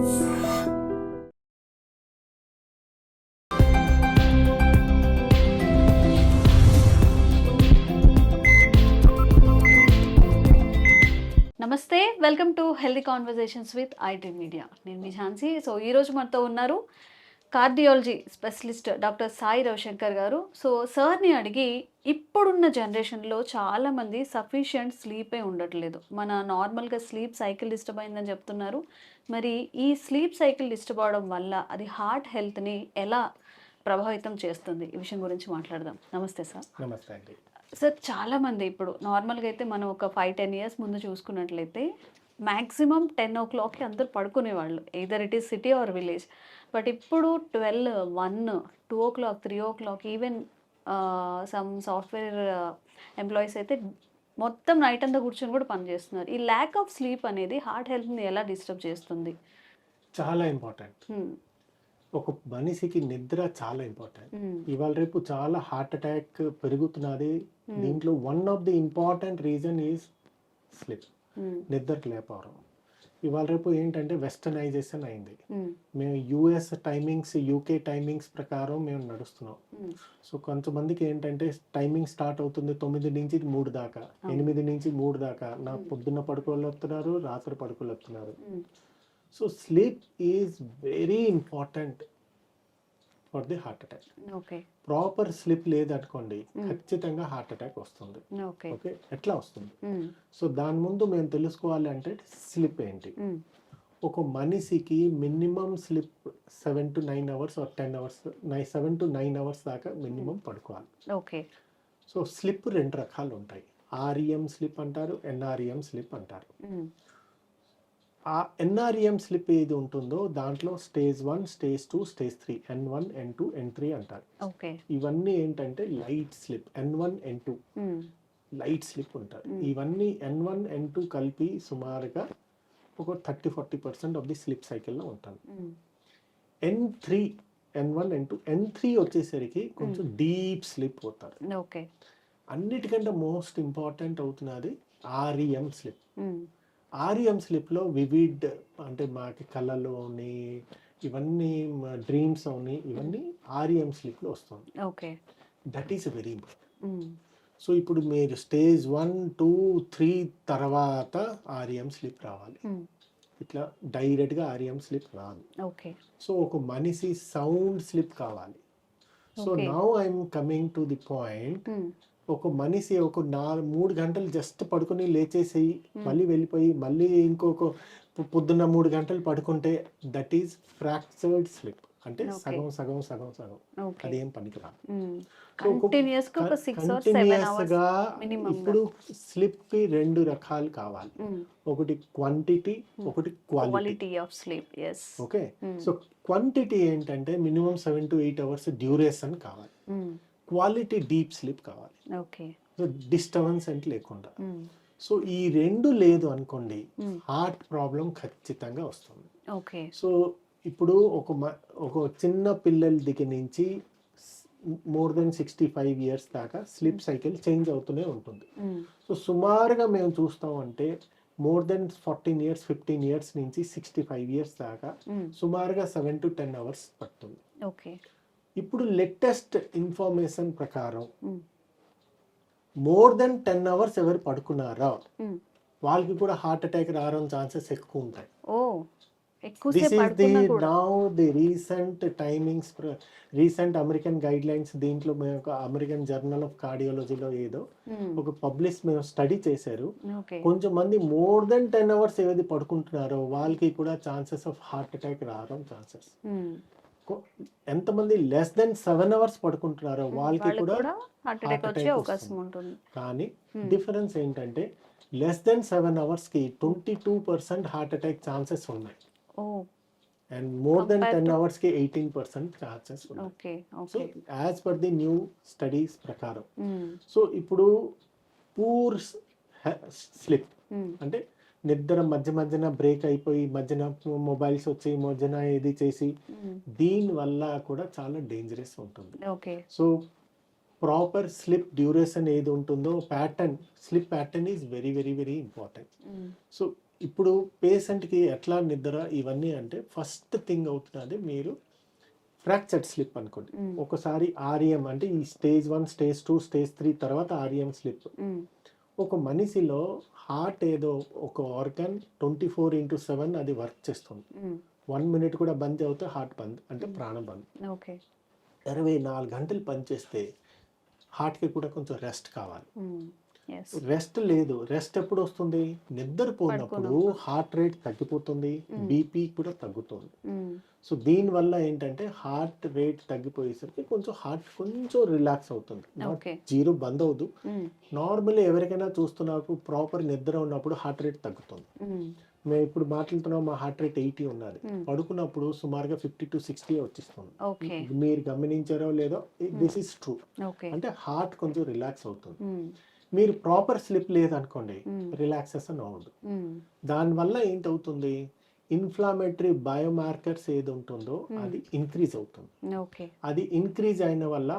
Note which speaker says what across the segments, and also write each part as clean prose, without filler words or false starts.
Speaker 1: నమస్తే, welcome to healthy conversations with IT media. నేను మీ Jhansi. So ఈరోజు మనతో ఉన్నారు cardiology specialist doctor Sai Ravishankar గారు. సో సార్ని అడిగి, ఇప్పుడున్న జనరేషన్లో చాలామంది సఫిషియంట్ స్లీపే ఉండట్లేదు. మన నార్మల్గా స్లీప్ సైకిల్ డిస్టర్బ్ అయిందని చెప్తున్నారు. మరి ఈ స్లీప్ సైకిల్ డిస్టర్బ్ అవడం వల్ల అది హార్ట్ హెల్త్ని ఎలా ప్రభావితం చేస్తుంది? ఈ విషయం గురించి మాట్లాడదాం. నమస్తే సార్.
Speaker 2: నమస్తే అండి.
Speaker 1: సార్, చాలామంది ఇప్పుడు నార్మల్గా అయితే మనం ఒక 5-10 ఇయర్స్ ముందు చూసుకున్నట్లయితే మ్యాక్సిమం 10 ఓ క్లాక్కి అందరూ పడుకునేవాళ్ళు, either it is city or village. But ఇప్పుడు 12, 1, 2 o'clock, 3 o'clock, even some software employees అయితే మొత్తం నైట్ అంతా కూర్చొని కూడా పనిచేస్తున్నారు. ఈ ల్యాక్ ఆఫ్ స్లీప్ అనేది హార్ట్ హెల్త్ని ఎలా డిస్టర్బ్ చేస్తుంది?
Speaker 2: చాలా ఇంపార్టెంట్. ఒక మనిషికి నిద్ర చాలా ఇంపార్టెంట్. ఇవాళ రేపు చాలా హార్ట్ అటాక్ పెరుగుతున్నది. దీంట్లో one of the important reason is sleep, నిద్ర లేకపోవడం. ఇవాళ రేపు ఏంటంటే వెస్టర్నైజేషన్ అయింది. మేము యుఎస్ టైమింగ్స్, యూకే టైమింగ్స్ ప్రకారం మేము నడుస్తున్నాం. సో కొంతమందికి ఏంటంటే టైమింగ్ స్టార్ట్ అవుతుంది 9 నుంచి 3 దాకా, 8 నుంచి 3 దాకా. నా పొద్దున్న పడుకోలేపుతున్నారు, రాత్రి పడుకోలేపుతున్నారు. So sleep is very important for the heart attack. Proper sleep లేదనుకోండి, ఖచ్చితంగా హార్ట్ అటాక్ వస్తుంది. ఓకే, ఎట్లా వస్తుంది? సో దాని ముందు మేము తెలుసుకోవాలి అంటే స్లీప్ ఏంటి. ఒక మనిషికి minimum sleep 7 to 9 hours are 10 hours, 7 to 9 hours దాకా మినిమం పడుకోవాలి.
Speaker 1: ఓకే.
Speaker 2: సో స్లీప్ 2 రకాలు ఉంటాయి. ఆర్ఈఎం స్లీప్ అంటారు, ఎన్ఆర్ఈఎం స్లీప్ అంటారు. ఆ ఎన్ఆర్ఈఎం స్లీప్ ఏది ఉంటుందో దాంట్లో stage 1, stage 2, stage 3, N1, N2, N3 అంటారు. ఇవన్నీ ఏంటంటే light sleep. N1, N2 light sleep ఉంటారు. ఇవన్నీ N1, N2 కలిపి సుమారుగా ఒక 30-40% ఆఫ్ ది స్లీప్ సైకిల్లో ఉంటుంది. N3, N1, N2, N3 వచ్చేసరికి కొంచెం డీప్ స్లీప్ పోతారు. అన్నిటికంటే మోస్ట్ ఇంపార్టెంట్ అవుతున్నది ఆర్ఈఎం స్లీప్. ఆర్ఈఎం స్లీప్లో వివిడ్ అంటే మాకి కళలోని ఇవన్నీ డ్రీమ్స్ అని ఇవన్నీ ఆర్ఈఎం స్లీప్లో వస్తుంది. That is very important. So ఇప్పుడు మీరు స్టేజ్ 1, 2, 3 తర్వాత ఆర్ఈఎం స్లీప్ రావాలి. ఇట్లా డైరెక్ట్గా ఆర్ఈఎం స్లీప్ రాదు. సో ఒక మనిషి సౌండ్ స్లీప్ కావాలి. So now I'm coming to the point. ఒక మనిషి ఒక 3 గంటలు జస్ట్ పడుకుని లేచేసి మళ్ళీ వెళ్ళిపోయి మళ్ళీ ఇంకొక పొద్దున్న 3 గంటలు పడుకుంటే దట్ ఈస్ ఫ్రాక్చర్డ్ స్లీప్. అంటే సగం సగం సగం సగం, అదేం పనికిరాదు. కంటిన్యూస్గా ఇప్పుడు స్లీప్ కి 2 రకాలు కావాలి. ఒకటి క్వాంటిటీ, ఒకటి quality of sleep. Okay. So quantity ఏంటంటే మినిమం 7 to 8 అవర్స్ డ్యూరేషన్ కావాలి. క్వాలిటీ డీప్ స్లీప్ కావాలి. సో డిస్టర్బెన్స్ అంటే లేకుండా. సో ఈ 2 లేదు అనుకోండి, హార్ట్ ప్రాబ్లం ఖచ్చితంగా వస్తుంది. సో ఇప్పుడు ఒక చిన్న పిల్లల దగ్గర నుంచి మోర్ దెన్ 65 ఇయర్స్ దాకా స్లీప్ సైకిల్ చేంజ్ అవుతూనే ఉంటుంది. సో సుమారుగా మేము చూస్తామంటే మోర్ దెన్ 14 ఇయర్స్, 15 ఇయర్స్ నుంచి 65 ఇయర్స్ దాకా సుమారుగా 7 to 10 అవర్స్ పడుతుంది. ఇప్పుడు లేటెస్ట్ ఇన్ఫర్మేషన్ ప్రకారం మోర్ దెన్ 10 అవర్స్ ఎవరు పడుకున్నారో వాళ్ళకి కూడా హార్ట్ అటాక్ రావడం ఛాన్సెస్ ఎక్కువ ఉంటాయి. This is the now the recent timings, recent American guide lines. దీంట్లో మేము ఒక అమెరికన్ జర్నల్ ఆఫ్ కార్డియాలజీలో ఏదో ఒక పబ్లిష్ మేము స్టడీ చేశారు. కొంచెం మంది మోర్ దెన్ 10 అవర్స్ ఏది పడుకుంటున్నారో వాళ్ళకి కూడా ఛాన్సెస్ ఆఫ్ హార్ట్ అటాక్ రావడం ఛాన్సెస్. ఎంతమంది లెస్ దెన్ 7 అవర్స్ పడుకుంటున్నారో వాళ్ళకి కూడా హార్ట్ అటాక్ వచ్చే అవకాశం ఉంటుంది. కానీ డిఫరెన్స్ ఏంటంటే లెస్ దెన్ 7 అవర్స్ కి 22% హార్ట్ అటాక్ ఛాన్సెస్ ఉన్నాయి. అండ్ మోర్ దెన్ 10 అవర్స్ కి 18% ఛాన్సెస్ ఉన్నాయి. So as per the new studies ప్రకారం. సో ఇప్పుడు పూర్ స్లీప్ అంటే నిద్ర మధ్యన బ్రేక్ అయిపోయి మధ్యన మొబైల్స్ వచ్చి మధ్యన ఇది చేసి దీని వల్ల కూడా చాలా డేంజరస్ ఉంటుంది. సో ప్రాపర్ స్లీప్ డ్యూరేషన్ ఏది ఉంటుందో pattern, sleep pattern is very very very important. So ఇప్పుడు పేషెంట్కి ఎట్లా నిద్ర ఇవన్నీ అంటే ఫస్ట్ థింగ్ అవుతున్నది మీరు ఫ్రాక్చర్డ్ స్లిప్ అనుకోండి. ఒకసారి ఆర్ఎం అంటే ఈ స్టేజ్ 1, స్టేజ్ 2, స్టేజ్ 3 తర్వాత ఆర్ఎం స్లిప్. ఒక మనిషిలో హార్ట్ ఏదో ఒక ఆర్గన్ 24/7 అది వర్క్ చేస్తుంది. 1 మినిట్ కూడా బంద్ అవుతే హార్ట్ బంద్ అంటే ప్రాణం బంద్. 24 గంటలు పనిచేస్తే హార్ట్కి కూడా కొంచెం రెస్ట్ కావాలి. రెస్ట్ లేదు. రెస్ట్ ఎప్పుడు వస్తుంది? నిద్రపోయినప్పుడు హార్ట్ రేట్ తగ్గిపోతుంది, బీపీ కూడా తగ్గుతుంది. సో దీనివల్ల ఏంటంటే హార్ట్ రేట్ తగ్గిపోయేసరికి హార్ట్ కొంచెం రిలాక్స్ అవుతుంది. జీరో బంద్ అవ్వదు. నార్మల్లీ ఎవరికైనా చూస్తున్నప్పుడు ప్రాపర్ నిద్ర ఉన్నప్పుడు హార్ట్ రేట్ తగ్గుతుంది. మేము ఇప్పుడు మాట్లాడుతున్నాం, మా హార్ట్ రేట్ 80 ఉన్నది. పడుకున్నప్పుడు సుమారుగా 50 to 60 వచ్చేస్తుంది. మీరు గమనించారో లేదో, దిస్ ఇస్ ట్రూ. అంటే హార్ట్ కొంచెం రిలాక్స్ అవుతుంది. మీరు ప్రాపర్ స్లిప్ లేదనుకోండి, రిలాక్సేషన్ అవ్వదు. దానివల్ల ఏంటవుతుంది? ఇన్ఫ్లామేటరీ బయోమార్కర్స్ ఏది ఉంటుందో అది ఇంక్రీజ్ అవుతుంది. అది ఇంక్రీజ్ అయిన వల్ల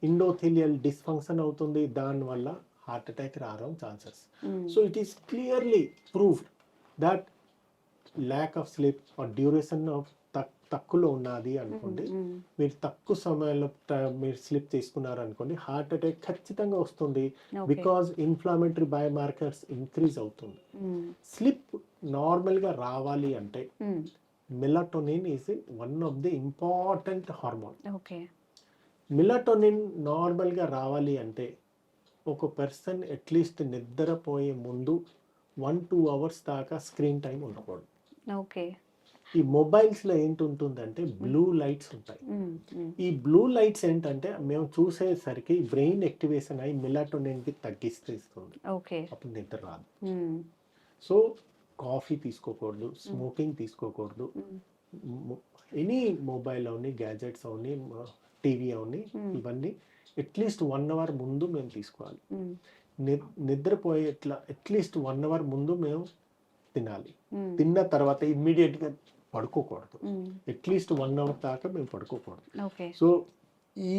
Speaker 2: ఎండోథెలియల్ డిస్ఫంక్షన్ అవుతుంది. దానివల్ల హార్ట్ అటాక్ రావడం chances. So it is clearly proved that lack of sleep are duration of తక్కువలో ఉన్నది అనుకోండి, మీరు తక్కువ సమయంలో మీరు స్లిప్ తీసుకున్నారు అనుకోండి, హార్ట్ అటాక్ ఖచ్చితంగా వస్తుంది. బికాజ్ ఇన్ఫ్లామేటరీ బయోమార్కర్స్ ఇంక్రీజ్ అవుతుంది. స్లిప్ నార్మల్గా రావాలి అంటే melatonin is one of the important hormone. Melatonin నార్మల్గా రావాలి అంటే ఒక పర్సన్ అట్లీస్ట్ నిద్రపోయే ముందు 1-2 hours దాకా స్క్రీన్ టైం ఉండకూడదు. ఈ మొబైల్స్లో ఏంటుంటుందంటే బ్లూ లైట్స్ ఉంటాయి. ఈ బ్లూ లైట్స్ ఏంటంటే మేము చూసేసరికి బ్రెయిన్ యాక్టివేషన్ అయ్యి మెలటోనిన్కి తగ్గిస్తుంది. అప్పుడు నిద్ర రాదు. సో కాఫీ తీసుకోకూడదు, స్మోకింగ్ తీసుకోకూడదు, ఎనీ మొబైల్ అవని, గ్యాజెట్స్ అవని, టీవీ అవని, ఇవన్నీ అట్లీస్ట్ 1 hour ముందు మేము తీసుకోవాలి. నిద్రపోయే అట్లీస్ట్ 1 hour ముందు మేము తినాలి. తిన్న తర్వాత ఇమ్మీడియట్గా పడుకోకూడదు. అట్లీస్ట్ 1 hour దాకా మేము పడుకోకూడదు. సో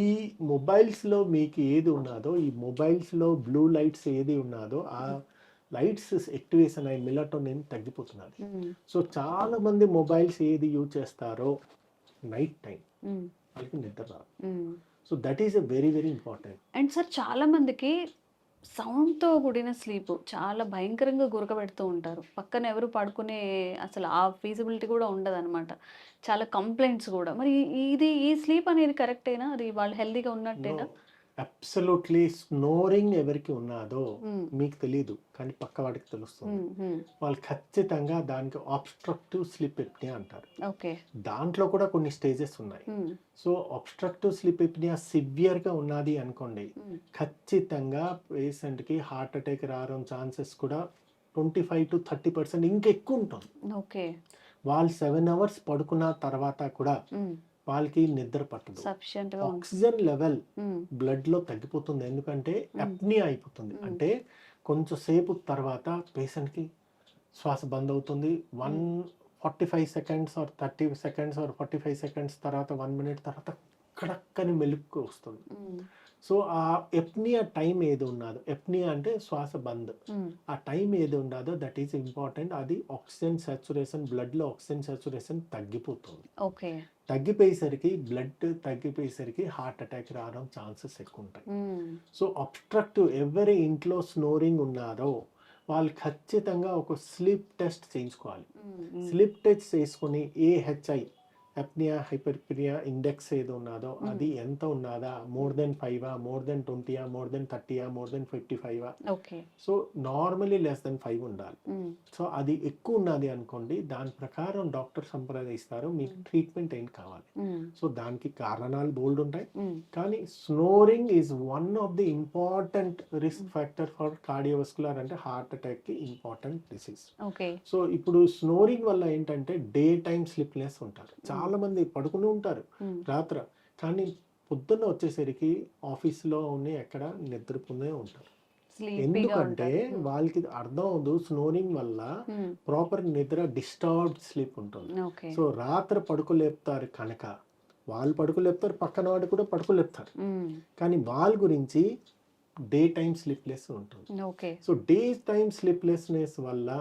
Speaker 2: ఈ మొబైల్స్లో మీకు ఏది ఉన్నదో, ఈ మొబైల్స్లో బ్లూ లైట్స్ ఏది ఉన్నదో ఆ లైట్స్ యాక్టివేషన్ అయ్యి మెలటోనిన్ తగ్గిపోతున్నది. సో చాలా మంది మొబైల్స్ ఏది యూజ్ చేస్తారో నైట్ టైం వాళ్ళకి నిద్ర రాదు. So that is very very important.
Speaker 1: And sir చాలా మందికి సౌండ్తో కూడిన స్లీప్ చాలా భయంకరంగా గురకబెడుతూ ఉంటారు. పక్కన ఎవరు పడుకునే అసలు ఆ ఫీజిబిలిటీ కూడా ఉండదన్నమాట. చాలా కంప్లైంట్స్ కూడా. మరి ఈ స్లీప్ అనేది కరెక్టేనా? అది వాళ్ళు హెల్తీగా ఉన్నట్టేనా?
Speaker 2: అబ్సల్యూట్లీ. స్నోరింగ్ ఎవరికి ఉన్నదో మీకు తెలియదు, కానీ పక్క వాడికి తెలుస్తుంది. వాళ్ళు ఖచ్చితంగా దానికి ఆబ్స్ట్రక్టివ్ స్లీప్ ఎప్నియా అంటారు. దాంట్లో కూడా కొన్ని స్టేజెస్ ఉన్నాయి. సో ఆబ్స్ట్రక్టివ్ స్లీప్ ఎప్నియా సివియర్గా ఉన్నది అనుకోండి, ఖచ్చితంగా పేషెంట్కి హార్ట్ అటాక్ రావడం ఛాన్సెస్ కూడా 25 to 30% ఇంకెక్కువ ఉంటుంది. వాళ్ళు 7 hours పడుకున్న తర్వాత కూడా వాళ్ళకి నిద్ర పట్టదు. ఆక్సిజన్ లెవెల్ బ్లడ్ లో తగ్గిపోతుంది. ఎందుకంటే అప్నియా అయిపోతుంది. అంటే కొంచెం సేపు తర్వాత పేషెంట్ కి శ్వాస బంద్ అవుతుంది. 145 seconds or 30 seconds or 45 seconds తర్వాత 1 minute తర్వాత కడక్కని మెలుక్కు వస్తుంది. సో ఆ ఎప్నియా టైం ఏది ఉన్నదో, ఎప్నియా అంటే శ్వాస బంద్, ఆ టైం ఏది ఉన్నదో దట్ ఈస్ ఇంపార్టెంట్. అది ఆక్సిజన్ సాచురేషన్, బ్లడ్ లో ఆక్సిజన్ సాచురేషన్ తగ్గిపోతుంది. తగ్గిపోయేసరికి బ్లడ్ తగ్గిపోయేసరికి హార్ట్ అటాక్ రావడం ఛాన్సెస్ ఎక్కువ ఉంటాయి. సో అబ్స్ట్రక్టివ్ ఎవరి ఇంట్లో స్నోరింగ్ ఉన్నారో వాళ్ళు ఖచ్చితంగా ఒక స్లీప్ టెస్ట్ చేయించుకోవాలి. స్లీప్ టెస్ట్ చేసుకుని AHI అప్నియా హైపర్పినియా ఇండెక్స్ ఏదో ఉన్నదో అది ఎంత ఉన్నదా, more than 5, more than 20, more than 30, more than 55. So normally less than 5 ఉండాలి. సో అది ఎక్కువ ఉన్నది అనుకోండి, దాని ప్రకారం డాక్టర్ సంప్రదిస్తారు మీకు ట్రీట్మెంట్ ఏం కావాలి. సో దానికి కారణాలు బోల్డ్ ఉంటాయి, కానీ snoring is one of the important risk factor for cardiovascular అంటే హార్ట్ అటాక్ కి ఇంపార్టెంట్ డిసీజ్. సో ఇప్పుడు స్నోరింగ్ వల్ల ఏంటంటే డే టైం స్లిప్నెస్ ఉంటారు. చాలా మంది పడుకుని ఉంటారు రాత్ర, కానీ పొద్దున్న వచ్చేసరికి ఆఫీస్లో ఎక్కడ నిద్రపోనే ఉంటారు. ఎందుకంటే వాళ్ళకి అర్థం అవదు స్నోరింగ్ వల్ల ప్రాపర్ నిద్ర డిస్టర్బ్డ్ స్లీప్ ఉంటుంది. సో రాత్రి పడుకోలేపుతారు కనుక వాళ్ళు పడుకోలేపుతారు, పక్కన వాడు కూడా పడుకోలేపుతారు, కానీ వాళ్ళ గురించి డే టైం స్లిప్లెస్ ఉంటుంది.
Speaker 1: ఓకే.
Speaker 2: సో డే టైం స్లిప్లెస్నెస్ వల్ల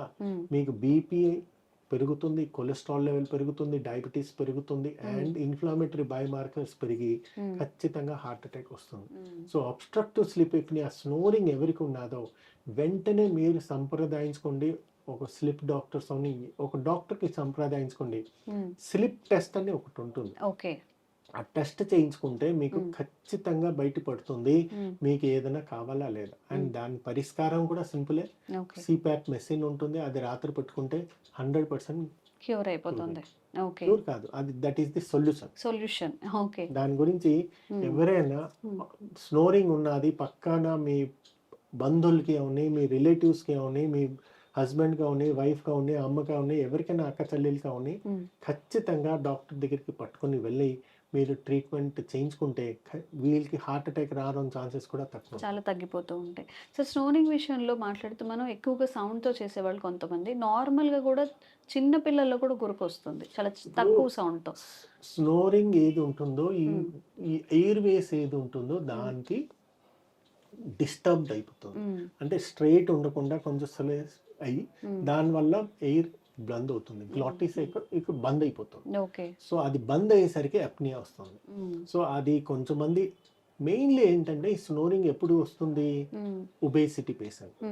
Speaker 2: మీకు బీపీ పెరుగుతుంది, కొలెస్ట్రాల్ లెవెల్ పెరుగుతుంది, డయాబెటీస్ పెరుగుతుంది, అండ్ ఇన్ఫ్లమేటరీ బయోమార్కర్స్ పెరిగి ఖచ్చితంగా హార్ట్ అటాక్ వస్తుంది. So obstructive sleep apnoea snoring ఎవరికి ఉన్నదో వెంటనే మీరు సంప్రదించుకోండి. ఒక స్లిప్ డాక్టర్స్ అని ఒక డాక్టర్కి సంప్రదించుకోండి. స్లిప్ టెస్ట్ అని ఒకటి ఉంటుంది.
Speaker 1: ఓకే.
Speaker 2: ఆ టెస్ట్ చేయించుకుంటే మీకు ఖచ్చితంగా బయటపడుతుంది మీకు ఏదైనా కావాలా లేదా. అండ్ దాని పరిష్కారం కూడా సింపులే. సిప్యాప్ మెషిన్ ఉంటుంది, అది రాత్రి పెట్టుకుంటే 100%
Speaker 1: క్యూర్ అయిపోతుంది. ఓకే.
Speaker 2: క్యూర్ కాదు, అది that is the
Speaker 1: solution. Okay.
Speaker 2: దాని గురించి ఎవరైనా స్నోరింగ్ ఉన్నది పక్కన మీ బంధువులకి అవని, మీ రిలేటివ్స్కి అవని, మీ హస్బెండ్గా అవని, వైఫ్గా అవని, అమ్మగా అవని, ఎవరికైనా అక్క చెల్లెలకి అవని ఖచ్చితంగా డాక్టర్ దగ్గరికి పట్టుకొని వెళ్ళి మీరు ట్రీట్మెంట్ చేయించుకుంటే వీళ్ళకి హార్ట్ అటాక్ రావడం ఛాన్సెస్ కూడా తక్కువ,
Speaker 1: చాలా తగ్గిపోతూ ఉంటాయి. సో స్నోరింగ్ విషయంలో మాట్లాడుతూ మనం ఎక్కువగా సౌండ్తో చేసేవాళ్ళు కొంతమంది, నార్మల్గా కూడా చిన్న పిల్లల్లో కూడా గురక వస్తుంది చాలా తక్కువ సౌండ్తో.
Speaker 2: స్నోరింగ్ ఏది ఉంటుందో ఈ ఎయిర్ వేస్ ఏది ఉంటుందో దానికి డిస్టర్బ్డ్ అయిపోతుంది. అంటే స్ట్రైట్ ఉండకుండా కొంచెం స్లేస్ అయ్యి దానివల్ల ఎయిర్ బంద్ అవుతుంది, గ్లాటిస్ ఇక్కడ బంద్ అయిపోతుంది. సో అది బంద్ అయ్యేసరికి అప్నియా వస్తుంది. సో అది కొంచెం మంది మెయిన్లీ ఏంటంటే ఈ స్నోరింగ్ ఎప్పుడు వస్తుంది, ఒబేసిటీ పేషెంట్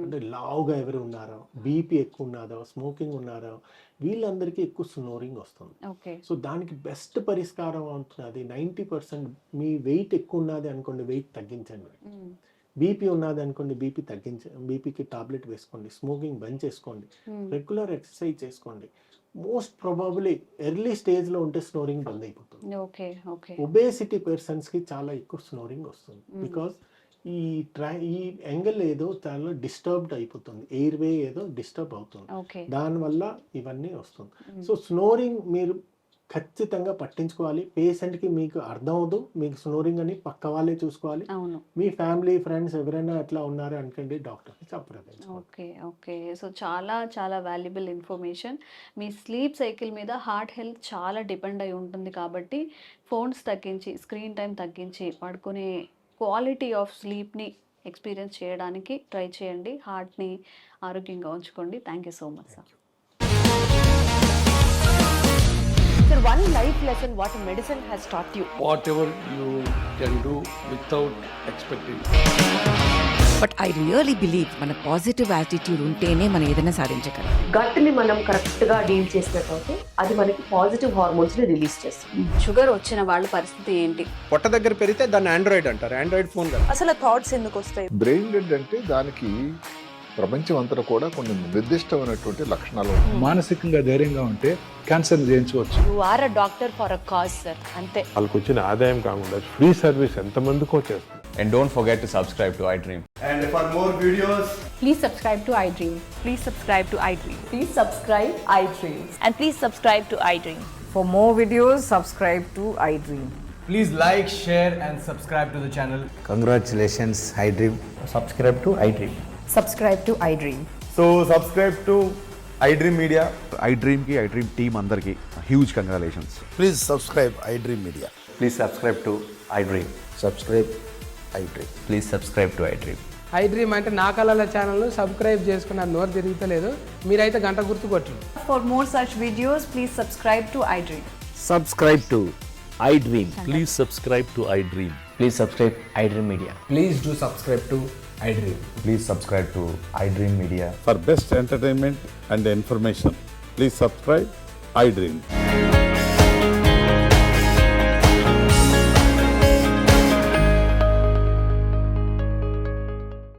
Speaker 2: అంటే లావుగా ఎవరు ఉన్నారో, బీపీ ఎక్కువ ఉన్నారో, స్మోకింగ్ ఉన్నారో, వీళ్ళందరికీ ఎక్కువ స్నోరింగ్ వస్తుంది. సో దానికి బెస్ట్ పరిష్కారం అవుతుంది 90%. మీ వెయిట్ ఎక్కువ ఉన్నది అనుకోండి, వెయిట్ తగ్గించండి. బీపీ ఉన్నది అనుకోండి, బీపీకి టాబ్లెట్ వేసుకోండి. స్మోకింగ్ బంద్ చేసుకోండి. రెగ్యులర్ ఎక్సర్సైజ్ చేసుకోండి. మోస్ట్ ప్రాబబ్లీ ఎర్లీ స్టేజ్లో ఉంటే స్నోరింగ్ బంద్ అయిపోతుంది. ఒబేసిటీ పర్సన్స్కి చాలా ఎక్కువ స్నోరింగ్ వస్తుంది. బికాస్ ఈ యాంగిల్ ఏదో చాలా డిస్టర్బ్డ్ అయిపోతుంది, ఎయిర్ వే ఏదో డిస్టర్బ్ అవుతుంది, దానివల్ల ఇవన్నీ వస్తుంది. సో స్నోరింగ్ మీరు ఖచ్చితంగా పట్టించుకోవాలి. పేషెంట్కి మీకు అర్థం అవదు మీకు స్నోరింగ్ అని, పక్క వాళ్ళే చూసుకోవాలి. మీ ఫ్యామిలీ ఫ్రెండ్స్ ఎవరైనా అట్లా ఉన్నారు అనుకోండి, డాక్టర్కి సంప్రదించండి.
Speaker 1: ఓకే. సో చాలా చాలా వాల్యుబుల్ ఇన్ఫర్మేషన్. మీ స్లీప్ సైకిల్ మీద హార్ట్ హెల్త్ చాలా డిపెండ్ అయి ఉంటుంది కాబట్టి ఫోన్స్ తగ్గించి, స్క్రీన్ టైం తగ్గించి, పడుకునే క్వాలిటీ ఆఫ్ స్లీప్ని ఎక్స్పీరియన్స్ చేయడానికి ట్రై చేయండి. హార్ట్ని ఆరోగ్యంగా ఉంచుకోండి. Thank you so much sir.
Speaker 3: Sir, one life lesson what medicine has taught you.
Speaker 4: Whatever you can do without expecting.
Speaker 5: But I really believe మన positive attitude ఉంటేనే మనం ఏదైనా సాధించగలం.
Speaker 3: గట్ని మనం కరెక్ట్గా డీల్ చేసినట్లయితే అది మనకి పాజిటివ్ హార్మోన్స్ని రిలీజ్ చేస్తుంది.
Speaker 1: షుగర్ వచ్చిన వాళ్ళ పరిస్థితి ఏంటి?
Speaker 6: పొట్ట దగ్గర పెరిగితే దాన్ని ఆండ్రాయిడ్ అంటారు, ఆండ్రాయిడ్ ఫోన్ కాదు.
Speaker 3: అసలు థాట్స్ ఎందుకు వస్తాయి?
Speaker 7: బ్రెయిన్ డెడ్ అంటే దానికి ప్రపంచం అంతా కూడా కొన్ని నిర్దిష్టమైనటువంటి లక్షణాలు ఉన్నాయి.
Speaker 8: మానసికంగా ధైర్యంగా ఉంటే క్యాన్సర్ జయించవచ్చు.
Speaker 3: You are a doctor for a cause sir, అంతే.
Speaker 9: వాళ్ళకి వచ్చిన ఆదాయం కాకుండా ఫ్రీ సర్వీస్ ఎంతమందికో చేస్తుంది.
Speaker 10: And don't forget to subscribe to iDream.
Speaker 6: And for more videos,
Speaker 3: Please subscribe to iDream. Please subscribe to iDream. Please subscribe iDream. And please subscribe to iDream.
Speaker 11: For more videos, subscribe to iDream.
Speaker 6: please like, share and subscribe to the channel.
Speaker 12: Congratulations, iDream.
Speaker 6: Subscribe to iDream.
Speaker 11: Subscribe to iDream.
Speaker 6: So subscribe to iDream Media.
Speaker 8: iDream team అందరికి huge congratulations.
Speaker 7: Please subscribe iDream Media.
Speaker 10: Please subscribe to iDream.
Speaker 12: Subscribe iDream.
Speaker 10: Please subscribe to iDream.
Speaker 11: iDream అంటే నా కళల ఛానల్ను subscribe చేసుకున్న నోరు తిరుగుతలేదు, మీరైతే గంట గుర్తు కొట్టండి.
Speaker 3: For more such videos, please subscribe to iDream.
Speaker 12: Subscribe to iDream.
Speaker 8: Please subscribe to iDream.
Speaker 10: Please subscribe iDream Media.
Speaker 6: Please do subscribe to iDream.
Speaker 10: Please subscribe to iDream Media.
Speaker 8: For best entertainment and information, please subscribe iDream.